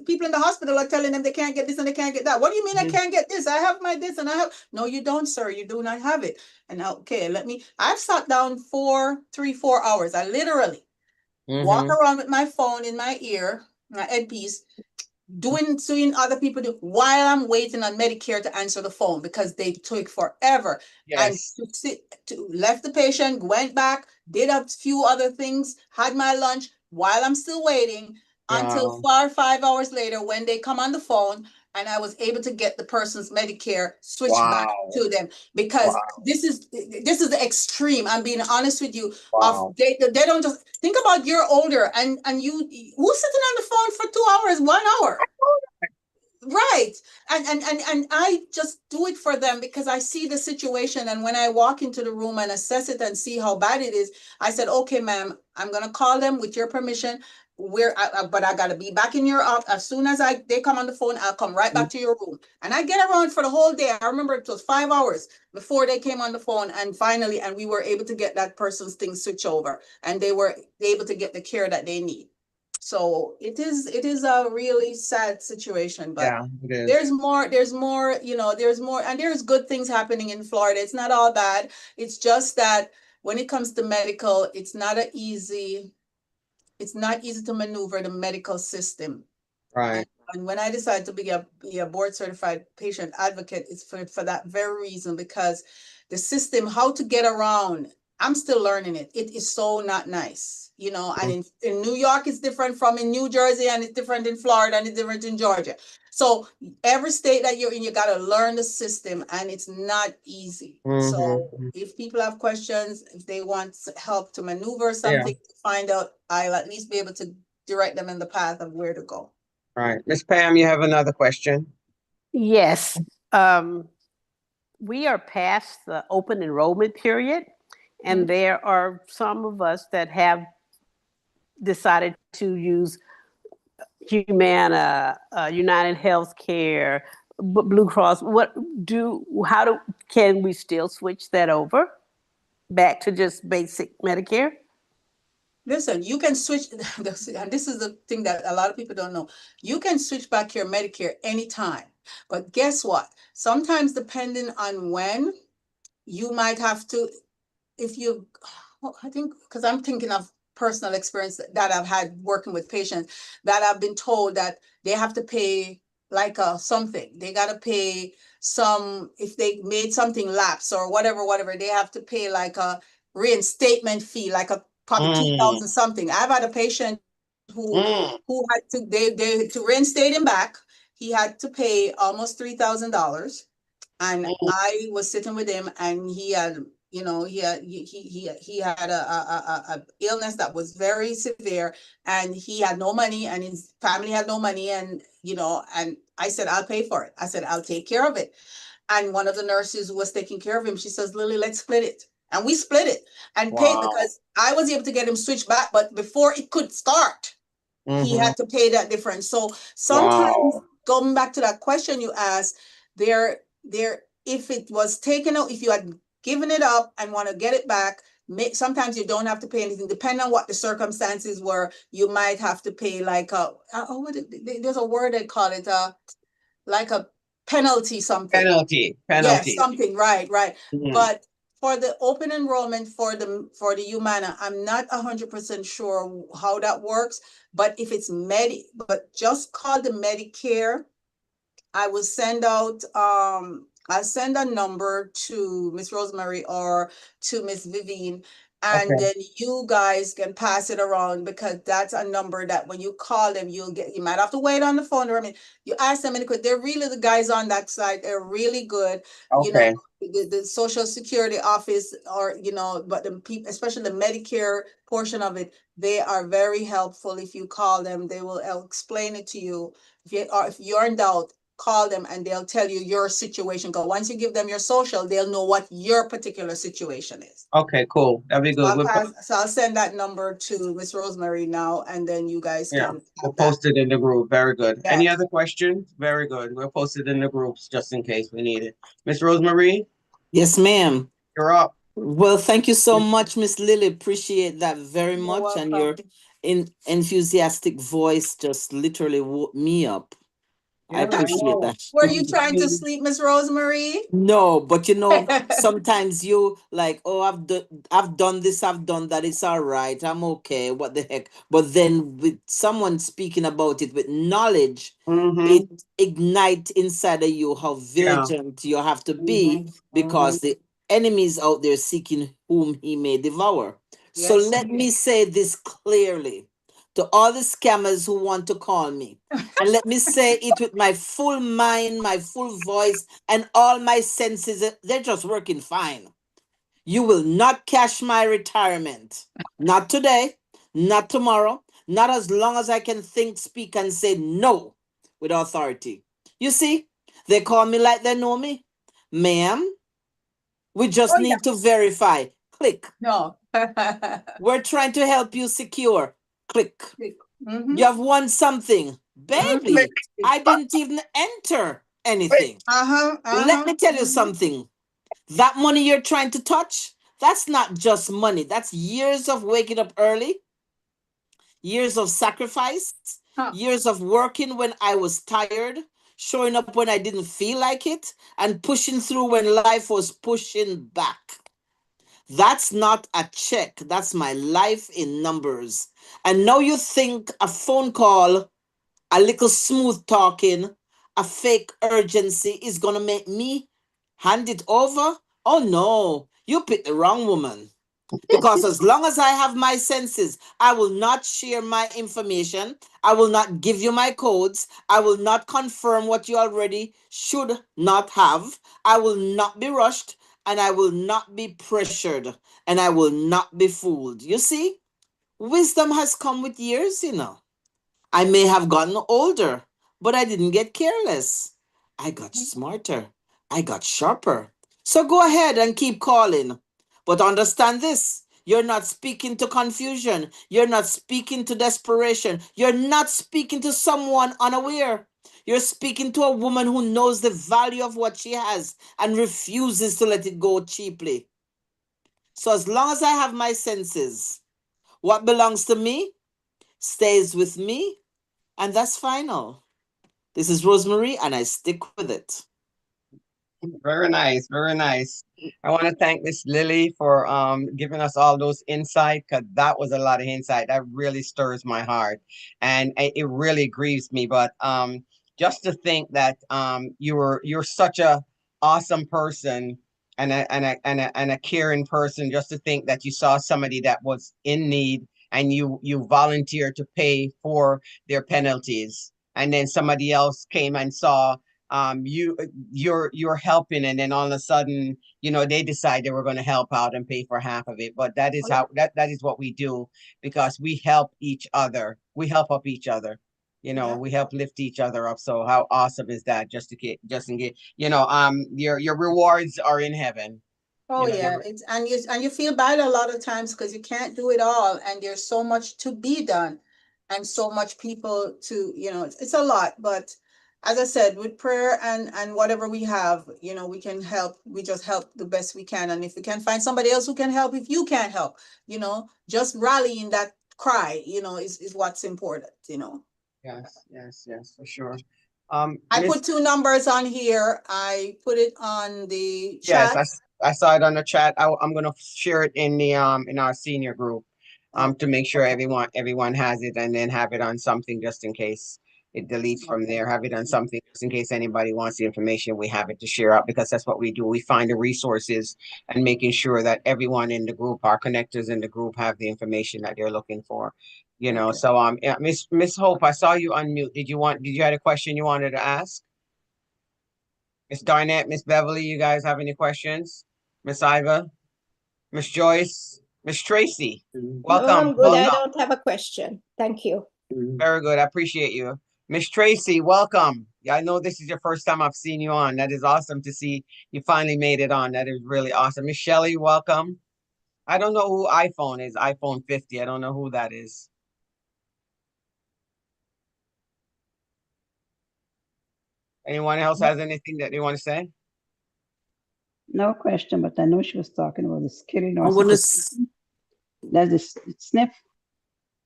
people in the hospital are telling them they can't get this and they can't get that. What do you mean I can't get this? I have my this and I have, no, you don't, sir. You do not have it. And okay, I've sat down 4 hours. I literally walk around with my phone in my ear, my headpiece, seeing other people do while I'm waiting on Medicare to answer the phone because they took forever. Yes. And left the patient, went back, did a few other things, had my lunch while I'm still waiting until 5 hours later when they come on the phone, and I was able to get the person's Medicare switched back to them because this is the extreme. I'm being honest with you. They don't just think about you're older and you who's sitting on the phone for 2 hours, 1 hour. Right. And I just do it for them because I see the situation. And when I walk into the room and assess it and see how bad it is, I said, okay, ma'am, I'm going to call them with your permission. But I got to be back in your office. As soon as they come on the phone, I'll come right back to your room. And I get around for the whole day. I remember it was 5 hours before they came on the phone. And finally, we were able to get that person's thing switched over. And they were able to get the care that they need. So it is a really sad situation, but there's more, there's more, and there's good things happening in Florida. It's not all bad. It's just that when it comes to medical, it's not easy to maneuver the medical system. Right. And when I decided to be a board certified patient advocate, it's for that very reason, because the system, how to get around, I'm still learning it. It is so not nice. And in New York, it's different from in New Jersey, and it's different in Florida, and it's different in Georgia. So every state that you're in, you got to learn the system, and it's not easy. So if people have questions, if they want help to maneuver something, to find out, I'll at least be able to direct them in the path of where to go. Right. Miss Pam, you have another question? Yes. We are past the open enrollment period, and there are some of us that have decided to use Humana, United Healthcare, Blue Cross. Can we still switch that over back to just basic Medicare? Listen, you can switch, and this is the thing that a lot of people don't know. You can switch back your Medicare anytime. But guess what? Sometimes depending on when, you might have to, I think, because I'm thinking of personal experience that I've had working with patients, that I've been told that they have to pay like something. They got to pay if they made something lapse or whatever, they have to pay like a reinstatement fee, like probably 2,000 something. I've had a patient Mm. who had to they to reinstate him back. He had to pay almost $3,000, and Mm. I was sitting with him, and he had, he had a illness that was very severe, and he had no money, and his family had no money, and and I said, I'll pay for it. I said, I'll take care of it. And one of the nurses who was taking care of him, she says, Lily, let's split it. And we split it and paid, Wow. because I was able to get him switched back, but before it could start, he Mm-hmm. had to pay that difference. So sometimes, Wow. going back to that question you asked, there, if it was taken out, if you had given it up and want to get it back, sometimes you don't have to pay anything. Depending on what the circumstances were, you might have to pay like there's a word they call it, like a penalty something. Penalty. Yes, Penalty. something, right, right. Mm-hmm. But for the open enrollment for the Humana, I'm not 100% sure how that works. But if it's but just call the Medicare. I will send out I'll send a number to Miss Rosemary or to Miss Vivian, and Okay. then you guys can pass it around, because that's a number that when you call them, you might have to wait on the phone, or I mean, you ask them, and they're really, the guys on that side, they're really good. You know, Okay. the Social Security office, or but the people, especially the Medicare portion of it, they are very helpful. If you call them, they will explain it to you. If you're in doubt, call them and they'll tell you your situation. Because once you give them your social, they'll know what your particular situation is. Okay, cool. That'd be good. So I'll send that number to Miss Rosemary now, and then you guys Yeah, can we'll have that. post it in the group. Very good. Any Yes. other questions? Very good. We'll post it in the groups just in case we need it. Miss Rosemary, Yes, ma'am. you're up. Well, thank you so much, Miss Lily. Appreciate that very You're much. And your welcome. enthusiastic voice just literally woke me up. I Yeah, I appreciate know. that. Were you trying to sleep, Miss Rosemary? No, but sometimes you like, oh, I've done this, I've done that, it's all right, I'm okay, what the heck. But then with someone speaking about it with knowledge, Mm-hmm. it ignite inside of you how Yeah. vigilant you have to be, Mm-hmm. Mm-hmm. because the enemy is out there seeking whom he may devour. So Yes. let me say this clearly to all the scammers who want to call me. And let me say it with my full mind, my full voice, and all my senses. They're just working fine. You will not cash my retirement. Not today, not tomorrow, not as long as I can think, speak, and say no with authority. You see, they call me like they know me. Ma'am, we just Oh yeah. need to verify. Click. No. We're trying to help you secure. Click. Mm-hmm. You have won something. Mm-hmm. Click. Baby, I didn't even enter Click. anything. Uh-huh. Let Uh-huh. me tell you something. That money you're trying to touch, that's not just money. That's years of waking up early, years of sacrifice, Huh. years of working when I was tired, showing up when I didn't feel like it, and pushing through when life was pushing back. That's not a check. That's my life in numbers. And now you think a phone call, a little smooth talking, a fake urgency is going to make me hand it over? Oh no, you picked the wrong woman. Because as long as I have my senses, I will not share my information. I will not give you my codes. I will not confirm what you already should not have. I will not be rushed, and I will not be pressured, and I will not be fooled. You see, wisdom has come with years. I may have gotten older, but I didn't get careless. I got smarter. I got sharper. So go ahead and keep calling. But understand this, you're not speaking to confusion. You're not speaking to desperation. You're not speaking to someone unaware. You're speaking to a woman who knows the value of what she has and refuses to let it go cheaply. So as long as I have my senses, what belongs to me stays with me, and that's final. This is Rosemary, and I stick with it. Very nice, very nice. I want to thank Miss Lily for giving us all those insight, because that was a lot of insight. That really stirs my heart, and it really grieves me. But just to think that you're such a awesome person, and a caring person. Just to think that you saw somebody that was in need and you volunteer to pay for their penalties, and then somebody else came and saw you're helping, and then all of a sudden, they decide they were going to help out and pay for half of it. But that is how that is what we do, because we help each other. We help up each other. Yeah. We help lift each other up. So how awesome is that? Just in case, your rewards are in heaven. Oh Your yeah, and you feel bad a lot of times because you can't do it all, and there's so much to be done, and so much people to it's a lot. But as I said, with prayer and whatever we have, we can help. We just help the best we can, and if we can find somebody else who can help, if you can't help, just rallying that cry, is what's important. Yes, for sure. I Miss put two numbers on here. I put it on the Yes, chat. I saw it on the chat. I'm gonna share it in the in our senior group, to make sure Okay. everyone has it, and then have it on something just in case it deletes from there. Have it on something just in case anybody wants the information. We have it to share out, because that's what we do. We find the resources and making sure that everyone in the group, our connectors in the group, have the information that they're looking for. Okay. So yeah, Miss Hope, I saw you unmute. Did you had a question you wanted to ask? Miss Darnett, Miss Beverly, you guys have any questions? Miss Iva, Miss Joyce, Miss Tracy, No, welcome, I'm good. I welcome. don't have a question. Thank you. Very good. I appreciate you. Miss Tracy, welcome. Yeah, I know this is your first time I've seen you on. That is awesome to see you finally made it on. That is really awesome. Miss Shelley, welcome. I don't know who iPhone is. iPhone 50. I don't know who that is. Anyone else has anything that they want to say? No question, but I know she was talking about the skilling I or want to. certification. That's the SNF.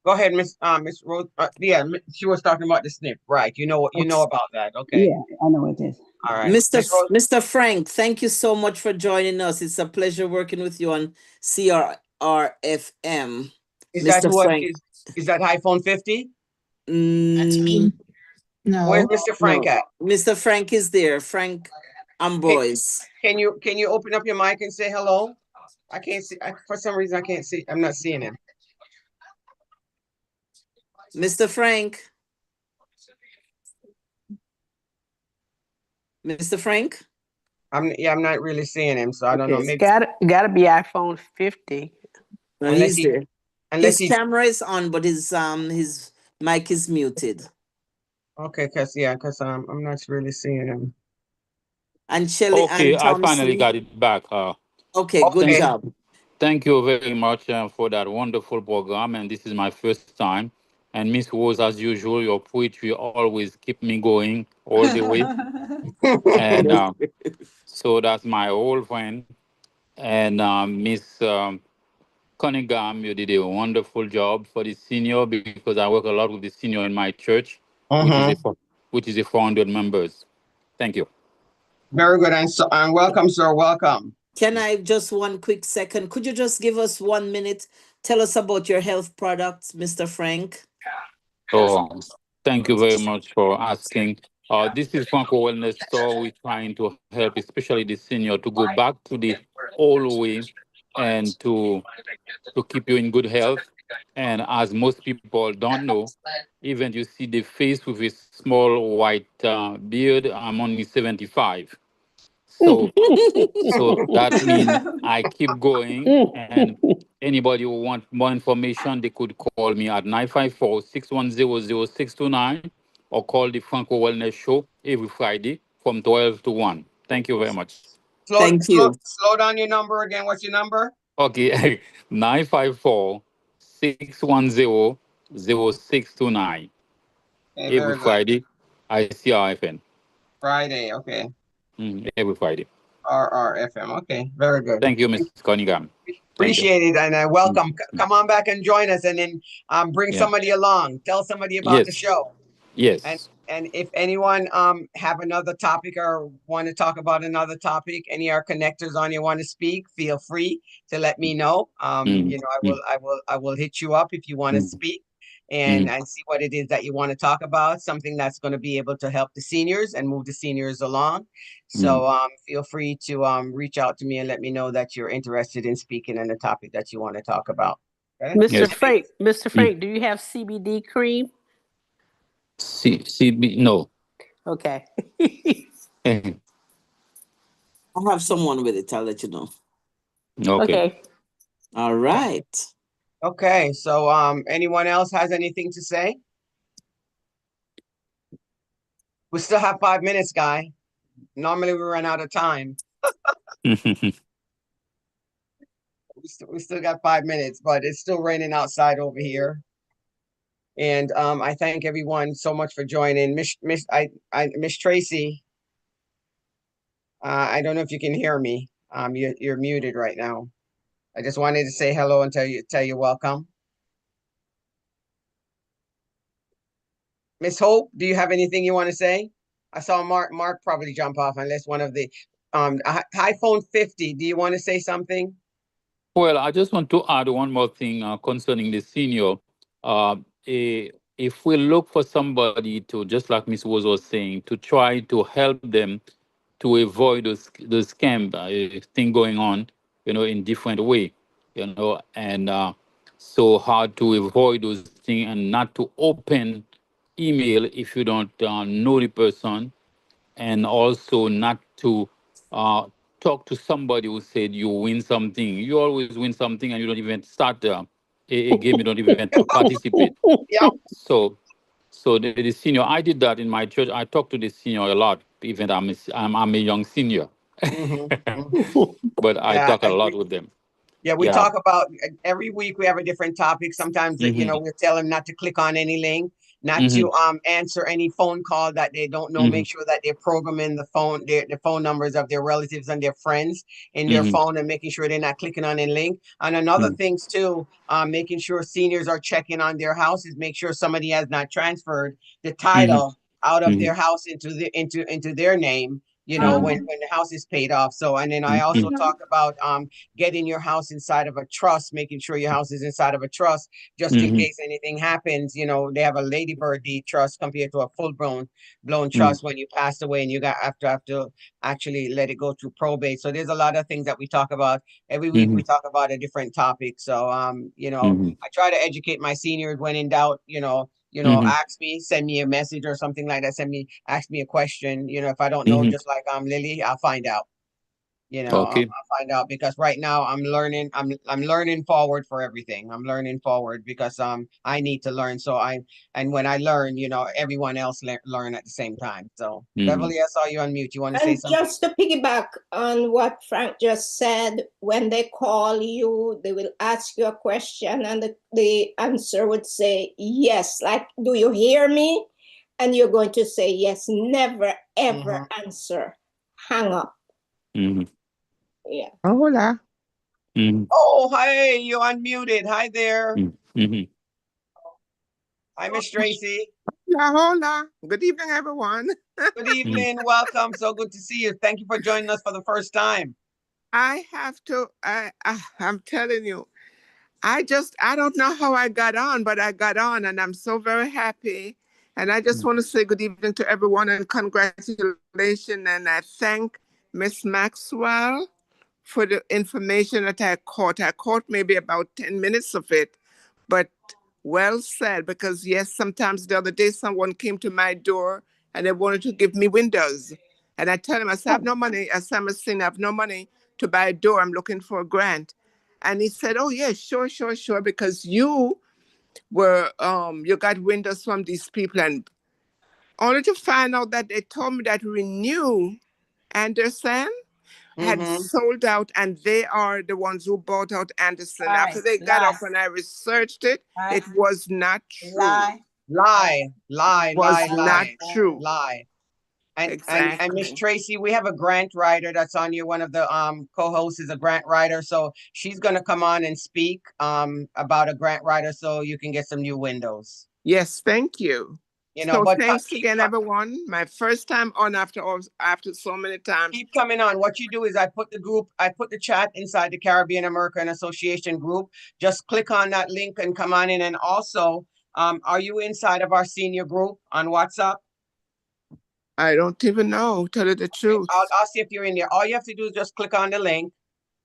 Go ahead, Miss Rose. Yeah, she was talking about the SNP, right? You know about that. Okay. Yeah, I know it is. All right. Miss Rose. Mr. Frank, thank you so much for joining us. It's a pleasure working with you on CRRFM. Is that Mr. what Frank. is that iPhone 50? That's me. Where's No. Mr. Frank No, at? Mr. Frank is there. Frank Amboise. Can you open up your mic and say hello? I can't see. For some reason, I can't see. I'm not seeing him. Mr. Frank. Mr. Frank? I'm not really seeing him, so I don't know. Okay. Maybe Gotta be iPhone 50. Well, unless he's there. unless His camera is on, but his mic is muted. okay, cause I'm not really seeing him. And Shelley Okay, and I finally Thompson. got it back. Okay, good Okay. job. Thank you very much for that wonderful program. And this is my first time. And Miss Rose, as usual, your poetry always keep me going all the way. And so that's my old friend. And Miss Cunningham, you did a wonderful job for the senior, because I work a lot with the senior in my church, which is Mm-hmm. which is a 400 members. Thank you. Very good, and welcome, sir. Welcome. Can I just 1 quick second? Could you just give us 1 minute? Tell us about your health products, Mr. Frank. So thank you very much for asking. This is Franco Wellness Store. We're trying to help, especially the senior, to go back to the old way and to keep you in good health. And as most people don't know, even you see the face with a small white beard, I'm only 75. So that means I keep going, and anybody who want more information, they could call me at 954-610-0629, or call the Franco Wellness Show every Friday from 12 to 1. Thank you very much. Thank you. Slow down your number again. What's your number? Okay, 954-610-0629. Okay, Every very good. Friday, ICRFN. Friday, okay. Every Friday. RRFM. Okay, very good. Thank you, Mr. Cunningham. Thank you. Appreciate it, and I welcome. Mm. Come on back and join us, and then bring Yeah. somebody along. Tell somebody about the Yes. show. Yes. And if anyone have another topic or want to talk about another topic, any of our connectors on you want to speak, feel free to let me know. Mm. I will hit you up if you want to Mm. speak and see what it is that you want to talk about, something that's going to be able to help the seniors and move the seniors along. So feel free to reach out to me and let me know that you're interested in speaking on the topic that you want to talk about. Okay. Mr. Yes. Frank, Mr. Mm. Frank, do you have CBD cream? No. Okay. Okay. I have someone with it. I'll let you know. Okay. All right. Okay, so anyone else has anything to say? We still have 5 minutes, guy. Normally we run out of time. We still got 5 minutes, but it's still raining outside over here. And I thank everyone so much for joining. Miss Tracy, I don't know if you can hear me. You're muted right now. I just wanted to say hello and tell you welcome. Miss Hope, do you have anything you want to say? I saw Mark probably jump off unless one of the iPhone 50. Do you want to say something? Well, I just want to add one more thing concerning the senior. Uh, if we look for somebody to, just like Miss Rose was saying, to try to help them to avoid those scam thing going on, in different way, and so hard to avoid those things and not to open email if you don't know the person, and also not to uh, talk to somebody who said you win something. You always win something, and you don't even start a game. You don't even participate. Yep. So the senior, I did that in my church. I talk to the senior a lot, even I'm a young senior, but I Yeah, talk a lot with them. yeah, we Yeah. talk about every week we have a different topic. Sometimes Mm-hmm. we tell them not to click on any link, not Mm-hmm. to answer any phone call that they don't know. Mm-hmm. Make sure that they're programming the phone numbers of their relatives and their friends in their Mm-hmm. phone, and making sure they're not clicking on any link. And another things too, making sure seniors are checking on their houses, make sure somebody has not transferred the Mm-hmm. title out of Mm-hmm. their house into their name, Mm-hmm. when the house is paid off. So, and then I also Mm-hmm. talk about getting your house inside of a trust, making sure your house is inside of a trust, just in Mm-hmm. case anything happens. They have a ladybird deed trust compared to a blown trust when you passed away, and you have to actually let it go through probate. So there's a lot of things that we talk about. Every week Mm-hmm. we talk about a different topic. So Mm-hmm. I try to educate my seniors when in doubt, Mm-hmm. ask me, send me a message or something like that. Ask me a question. If I don't know, Mm-hmm. just like Lily, I'll find out. Okay. I'll find out, because right now I'm learning. I'm learning forward for everything. I'm learning forward because I need to learn. And when I learn, everyone else learn at the same time. So Mm-hmm. Beverly, I saw you on mute. You want to say And something? just to piggyback on what Frank just said, when they call you, they will ask you a question, and the answer would say yes. Like, do you hear me? And you're going to say yes. Never, ever Mm-hmm. answer. Hang up. Mm-hmm. Yeah. Hola. Mm-hmm. Oh, hi, you're unmuted. Hi there. Mm-hmm. Hi, Miss Tracy. Hola, hola. Good evening, everyone. Good evening. Welcome. So good to see you. Thank you for joining us for the first time. I have to, I'm telling you, I don't know how I got on, but I got on and I'm so very happy. And I just want to say good evening to everyone and congratulations. And I thank Miss Maxwell for the information that I caught. I caught maybe about 10 minutes of it, but well said, because yes, sometimes the other day someone came to my door and they wanted to give me windows. And I tell them, I said, I have no money. I said, I'm a sinner, I have no money to buy a door. I'm looking for a grant. And he said, oh, yeah, sure, sure, sure, because you got windows from these people. And only to find out that they told me that Renew Anderson had Mm-hmm. sold out, and they are the ones who bought out Anderson. After Lie, they got lie, off and I researched it, lie, it was not true. lie, Lie, lie, Was lie, not lie, true. lie. And Miss Exactly. Tracy, we have a grant writer that's on you. One of the co-hosts is a grant writer, so she's gonna come on and speak about a grant writer, so you can get some new windows. Yes, thank you. So But thanks again, everyone. My first time on after so many times. keep coming on. What you do is I put the chat inside the Caribbean American Association group. Just click on that link and come on in. And also, are you inside of our senior group on WhatsApp? I don't even know, tell you the truth. I'll see if you're in there. All you have to do is just click on the link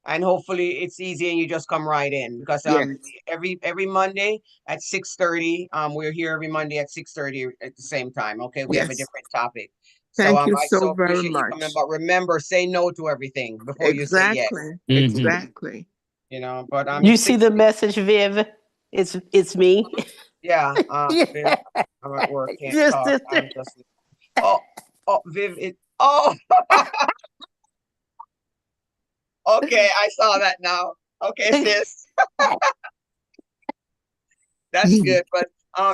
and hopefully it's easy and you just come right in because Yes. every Monday at 6:30, we're here every Monday at 6:30 at the same time. Okay, we have a Yes. different topic. So Thank you I so so very appreciate you coming. much. But remember, say no to everything before you say yes. Exactly. Mhm. Exactly. You know, but You it's see the message, Viv? It's me. yeah, Viv, Yeah. I'm at work, can't Just, talk. I'm just oh Viv, oh okay, I saw that now. Okay, sis. That's good, but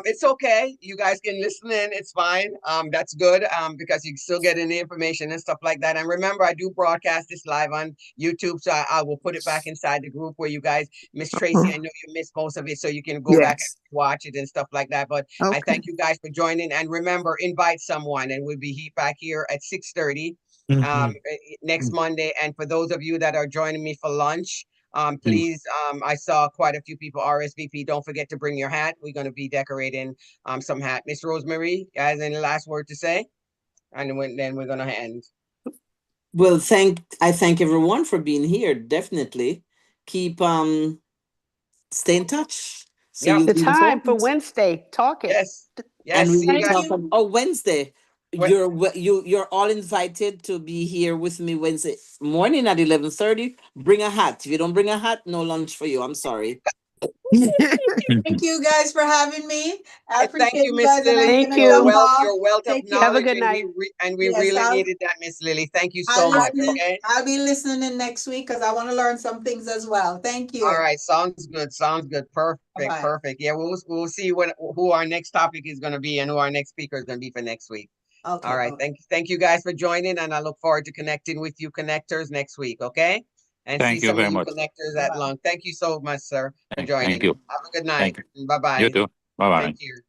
it's okay. You guys can listen in. It's fine. That's good. Because you still getting the information and stuff like that. And remember, I do broadcast this live on YouTube, so I will put it back inside the group where you guys, Miss Tracy, I know you missed most of it, so you can go back and Yes. watch it and stuff like that. But I Okay. thank you guys for joining, and remember, invite someone, and we'll be back here at 6:30 Mhm. next Monday. And for those of you that are joining me for lunch. Mm. Please, I saw quite a few people RSVP. Don't forget to bring your hat. We're going to be decorating some hat. Miss Rosemary, guys, any last word to say? And then we're going to end. Well, I thank everyone for being here. Definitely keep stay in touch. So Yep. you'll the be time for informed. Wednesday. Talk it. Yes. And Yes. we See you will Thank guys. talk you. on Wednesday. When, You're all invited to be here with me Wednesday morning at 11:30. Bring a hat. If you don't bring a hat, no lunch for you. I'm sorry. Thank you guys for having me. I thank appreciate you, you Miss guys, and I'm Lily, Thank gonna for your jump you. off. your wealth of Take care. Have a knowledge, good and night. we Yes, really needed that, Miss Lily. Thank you so much. Okay. I'll be listening in next week because I want to learn some things as well. Thank you. All right. Sounds good. Sounds good. Perfect. Bye-bye. Perfect. Yeah. We'll see who our next topic is going to be and who our next speaker is going to be for next week. Okay. All right. Thank you guys for joining, and I look forward to connecting with you connectors next week. Okay. And see Thank you some of very you much. connectors at Bye-bye. lunch. Thank you so much, sir, for Thank joining. you. Have a good Thank night. you. Bye You bye. too. Bye bye. Take care.